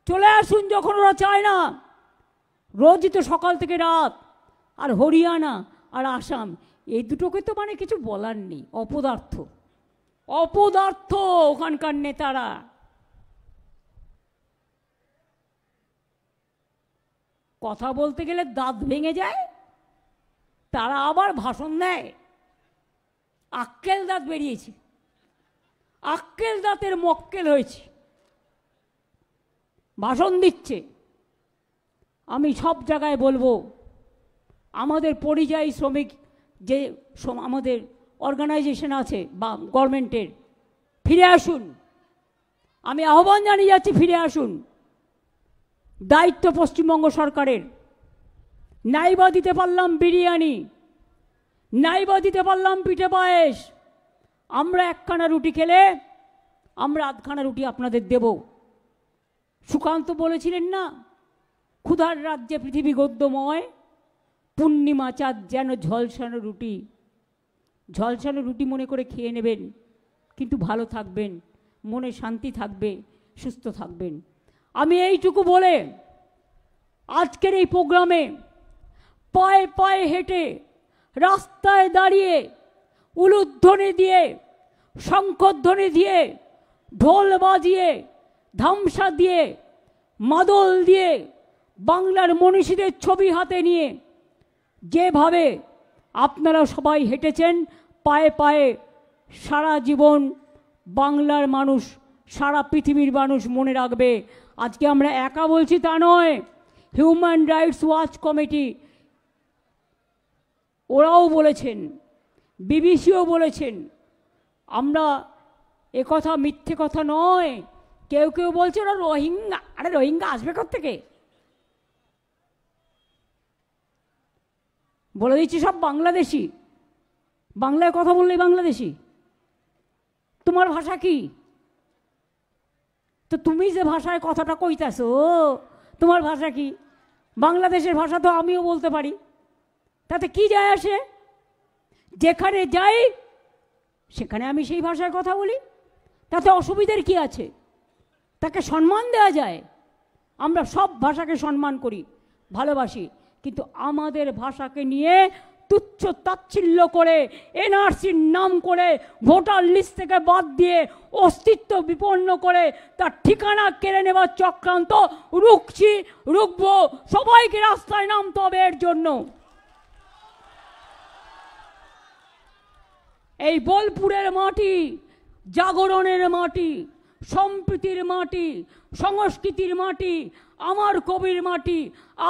চলে আসুন যখন ওরা চায় না। রোজই তো সকাল থেকে রাত। আর হরিয়ানা আর আসাম, এই দুটোকে তো মানে কিছু বলার নেই, অপদার্থ, অপদার্থ ওখানকার নেতারা। কথা বলতে গেলে দাঁত ভেঙে যায়, তারা আবার ভাষণ দেয়। আক্কেল দাঁত বেরিয়েছে, আক্কেল দাঁতের মক্কেল হয়েছে, ভাষণ দিচ্ছে। আমি সব জায়গায় বলবো, আমাদের পরিযায়ী শ্রমিক যে আমাদের অর্গানাইজেশন আছে বা গভর্নমেন্টের, ফিরে আসুন। আমি আহ্বান জানিয়ে যাচ্ছি, ফিরে আসুন। দায়িত্ব পশ্চিমবঙ্গ সরকারের। নাইবা দিতে পারলাম বিরিয়ানি, নাইবা দিতে পারলাম পিঠে পায়েস, আমরা একখানা রুটি খেলে আমরা আধখানা রুটি আপনাদের দেব। সুকান্ত বলেছিলেন না, ক্ষুধার রাজ্যে পৃথিবী গদ্যময়, পূর্ণিমা চাঁদ যেন ঝলসানো রুটি। ঝলসানো রুটি মনে করে খেয়ে নেবেন, কিন্তু ভালো থাকবেন, মনে শান্তি থাকবে, সুস্থ থাকবেন। আমি এইটুকু বলে আজকের এই প্রোগ্রামে পায়ে পায়ে হেঁটে, রাস্তায় দাঁড়িয়ে, উলুধ্বনি দিয়ে, শঙ্খধ্বনি দিয়ে, ঢোল বাজিয়ে, ধামসা দিয়ে, মাদল দিয়ে, বাংলার মনীষীদের ছবি হাতে নিয়ে যেভাবে আপনারা সবাই হেঁটেছেন পায়ে পায়ে, সারা জীবন বাংলার মানুষ, সারা পৃথিবীর মানুষ মনে রাখবে। আজকে আমরা একা বলছি তা নয়, হিউম্যান রাইটস ওয়াচ কমিটি ওরাও বলেছেন, বিবিসিও বলেছেন। আমরা একথা মিথ্যে কথা নয়। কেউ কেউ বলছে ওরা রোহিঙ্গা। আরে রোহিঙ্গা আসবে কোত্থেকে? বলে দিচ্ছি সব বাংলাদেশি। বাংলায় কথা বললেই বাংলাদেশি। তোমার ভাষা কি? তো তুমি যে ভাষায় কথাটা কইতাছো, তোমার ভাষা কি? বাংলাদেশের ভাষা তো আমিও বলতে পারি, তাতে কি যায় আসে? যেখানে যাই সেখানে আমি সেই ভাষায় কথা বলি, তাতে অসুবিধার কি আছে? তাকে সম্মান দেওয়া যায়। আমরা সব ভাষাকে সম্মান করি, ভালোবাসি, কিন্তু আমাদের ভাষাকে নিয়ে তুচ্ছ তাচ্ছিল্য করে, এনআরসির নাম করে ভোটার লিস্ট থেকে বাদ দিয়ে, অস্তিত্ব বিপন্ন করে, তার ঠিকানা কেড়ে নেবার চক্রান্ত রুখছি, রুখবো। সবাইকে রাস্তায় নামতে হবে এর জন্য। এই বোলপুরের মাটি জাগরণের মাটি, সম্প্রীতির মাটি, সংস্কৃতির মাটি, আমার কবির মাটি,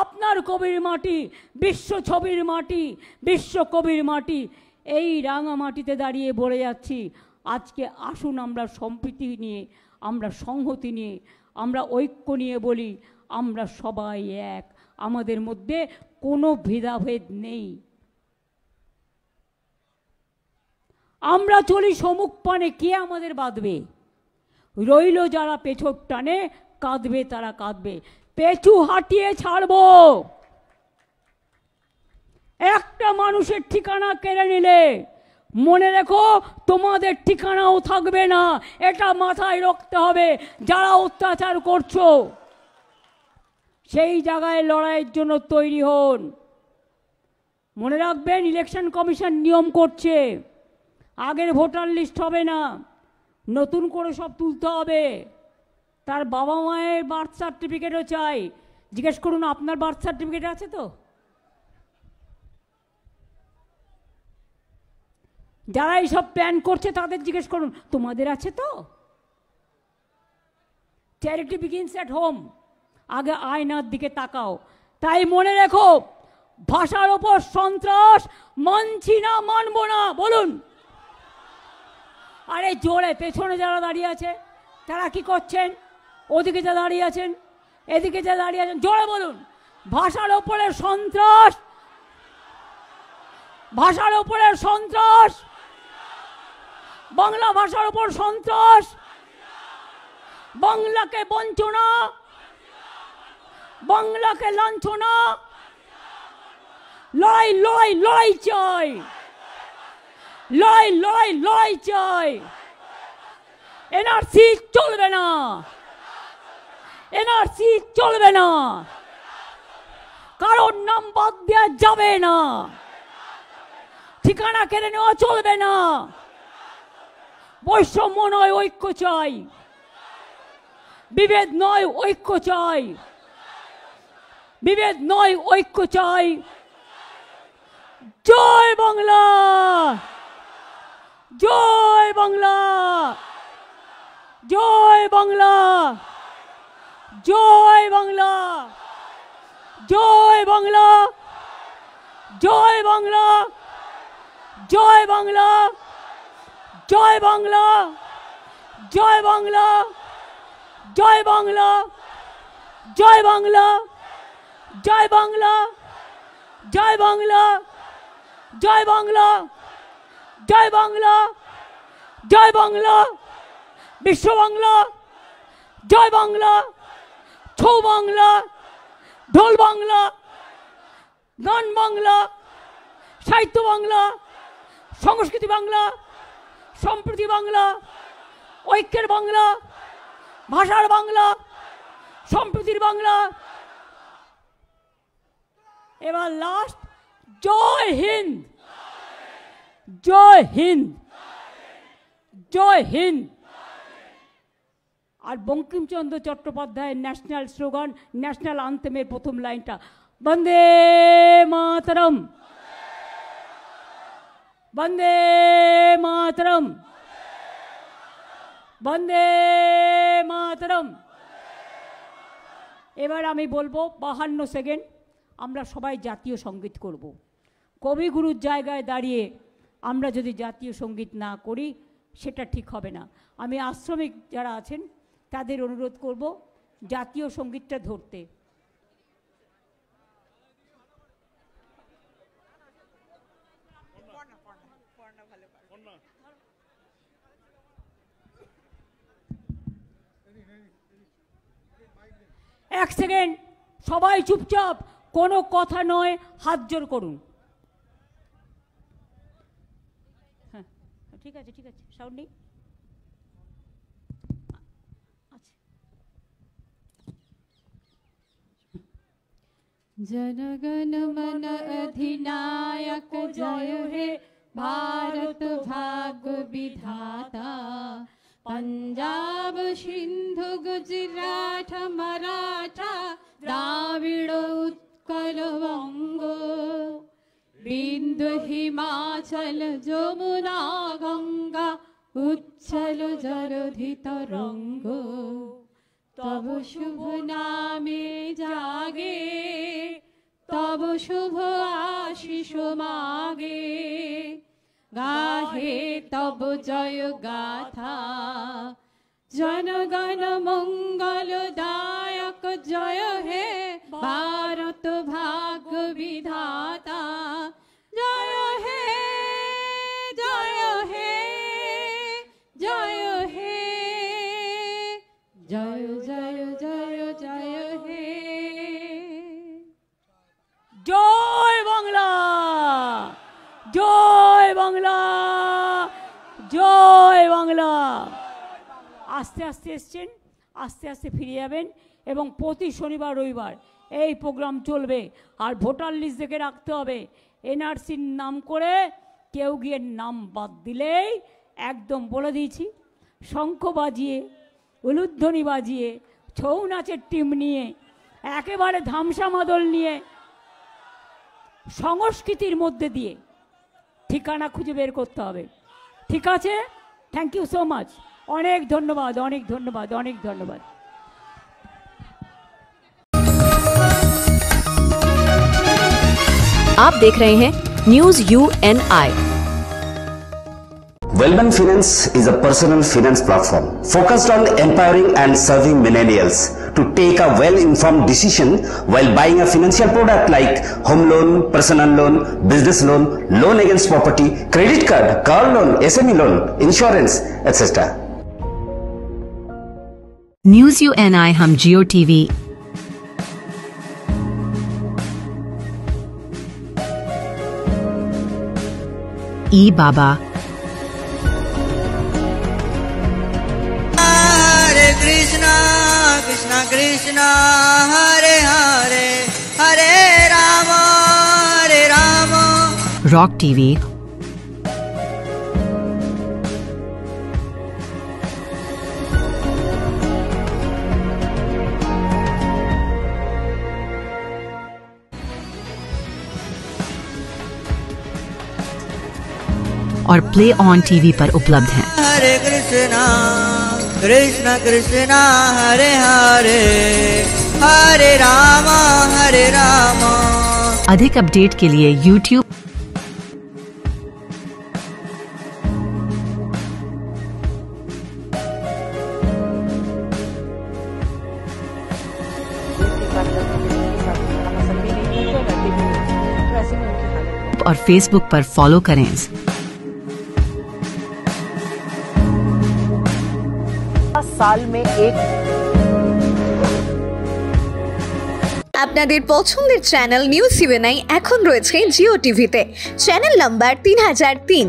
আপনার কবির মাটি, বিশ্ব ছবির মাটি, বিশ্ব কবির মাটি। এই রাঙা মাটিতে দাঁড়িয়ে বলে যাচ্ছি, আজকে আসুন আমরা সম্প্রীতি নিয়ে, আমরা সংহতি নিয়ে, আমরা ঐক্য নিয়ে বলি, আমরা সবাই এক, আমাদের মধ্যে কোনো ভেদাভেদ নেই। আমরা চলি সমুখ পানে, কে আমাদের বাঁধবে? রইল যারা পেছর টানে, কাঁদবে তারা কাঁদবে, পেছু হাঁটিয়ে ছাড়বো। একটা মানুষের ঠিকানা কেড়ে নিলে মনে রেখো তোমাদের ঠিকানাও থাকবে না, এটা মাথায় রাখতে হবে। যারা অত্যাচার করছো সেই জায়গায় লড়াইয়ের জন্য তৈরি হন। মনে রাখবেন, ইলেকশন কমিশন নিয়ম করছে, আগের ভোটার লিস্ট হবে না, নতুন করে সব তুলতে হবে। তার বাবা মায়ের বার্থ সার্টিফিকেটও চাই। জিজ্ঞেস করুন, আপনার বার্থ সার্টিফিকেট আছে তো? যারা এইসব প্ল্যান করছে তাদের জিজ্ঞেস করুন, তোমাদের আছে তো? Charity begins at home. আগে আয়নার দিকে তাকাও। তাই মনে রেখো, ভাষার ওপর সন্ত্রাস মানছি না, মানব না। বলুন। আরে জোরে, পেছনে যারা দাঁড়িয়ে আছে তারা কি করছেন? ওদিকে যা দাঁড়িয়ে আছেন, এদিকে যা দাঁড়িয়ে আছেন, জোরে বলুন। ভাষার ওপরে সন্ত্রাস, ভাষার ওপরে সন্ত্রাস, বাংলা ভাষার ওপর সন্ত্রাস, বাংলাকে বঞ্চনা, বাংলাকে লাঞ্ছনা। লড়াই লড়াই লড়াই চাই, লড়াই লড়াই লড়াই চাই। এনআরসি চলবে না, এনআরসি চলবে না, কারোর নাম বাদ দেওয়া যাবে না, ঠিকানা কেড়ে নেওয়া চলবে না। বৈষম্য নয়, ঐক্য চাই। বিভেদ নয়, ঐক্য চাই। বিভেদ নয়, ঐক্য চাই। জয় বাংলা, জয় বাংলা, জয় বাংলা, জয় বাংলা, জয় বাংলা, জয় বাংলা, জয় বাংলা, জয় বাংলা, জয় বাংলা, জয় বাংলা, জয় বাংলা, জয় বাংলা, জয় বাংলা, জয় বাংলা, জয় বাংলা, জয় বাংলা, বিশ্ব বাংলা, জয় বাংলা, ছৌ বাংলা, ঢোল বাংলা, গান বাংলা, সাহিত্য বাংলা, সংস্কৃতি বাংলা, সম্প্রীতি বাংলা, ঐক্যের বাংলা, ভাষার বাংলা, সম্প্রীতির বাংলা। এবার লাস্ট, জয় হিন্দ, জয় হিন্দ, জয় হিন্দ। আর বঙ্কিমচন্দ্র চট্টোপাধ্যায়ের ন্যাশনাল স্লোগান, ন্যাশনাল আনথেমের প্রথম লাইনটা, বন্দে মাতরম, বন্দে মাতরম, বন্দে মাতরম। এবার আমি বলবো 52 সেকেন্ড আমরা সবাই জাতীয় সঙ্গীত করব। কবিগুরুর জায়গায় দাঁড়িয়ে আমরা যদি জাতীয় সঙ্গীত না করি সেটা ঠিক হবে না। আমি আশ্রমিক যারা আছেন তাদের অনুরোধ করব জাতীয় সঙ্গীতটা ধরতে। এক সেকেন্ড, সবাই চুপচাপ, কোনো কথা নয়, হাত জোর করুন। হ্যাঁ ঠিক আছে, ঠিক আছে, সাউন্ড নেই। जनगण मन अधिनायक जय हे भारत भाग्य विधाता। पंजाब सिंधु गुजरात मराठा द्राविड़ उत्कल बंग। बिंदु हिमाचल जमुना गंगा उच्छल जलधि तरंग। तब शुभ नामे जागे तब शुभ आशीष मागे। गाहे तब जय गाथा जनगण मंगल दायक जय हे भारत भाग्य विधाता। जय हे जय हे জয় বাংলা, জয় বাংলা। আস্তে আস্তে এসছেন, আস্তে আস্তে ফিরে যাবেন এবং প্রতি শনিবার রবিবার এই প্রোগ্রাম চলবে। আর ভোটার লিস্ট দেখে রাখতে হবে, এনআরসির নাম করে কেউ গিয়ে নাম বাদ দিলেই একদম বলে দিয়েছি, শঙ্খ বাজিয়ে উলুধ্বনি বাজিয়ে ছৌ নাচের টিম নিয়ে একেবারে ধামসা মাদল নিয়ে সংস্কৃতির মধ্যে দিয়ে ঠিকানা খুঁজে বের করতে হবে। ঠিক আছে, থ্যাংক ইউ সো মাচ, অনেক ধন্যবাদ, অনেক ধন্যবাদ, অনেক ধন্যবাদ। आप देख रहे हैं news UNI। Wellman Finance is a personal finance platform focused on empowering and serving millennials to take a well-informed decision while buying a financial product like home loan, personal loan, business loan, loan against property, credit card, car loan, SME loan, insurance, etc. News UNI हम जियो TV, ई बाबा, हरे कृष्णा कृष्णा कृष्णा हरे हरे, हरे Ram rock TV, और play on TV पर उपलब्ध हैं। हरे कृष्णा कृष्णा कृष्णा हरे हरे, हरे राम हरे राम। अधिक update के लिए YouTube और Facebook पर फॉलो करें। साल में एक আপনাদের পছন্দের চ্যানেল নিউজ UNI এখন রয়েছে জিও টিভিতে, চ্যানেল নাম্বার 3003।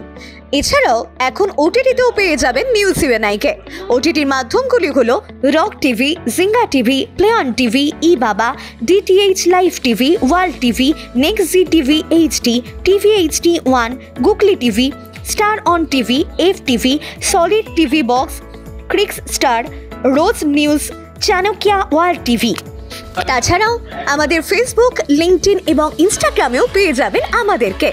এছাড়াও এখন ওটিটিতেও পেয়ে যাবেন নিউজ UNI কে। ওটিটির মাধ্যমগুলি হলো rock TV, Jinga TV, play on TV, ই বাবা, DTH live TV, world TV, next G TV HD, TV HD1, Googly TV, star on TV, FTV, solid TV box, Crix star, Rose news, Chanakya world TV. তাছাড়াও আমাদের Facebook, LinkedIn এবং ইনস্টাগ্রামেও পেয়ে যাবেন আমাদেরকে।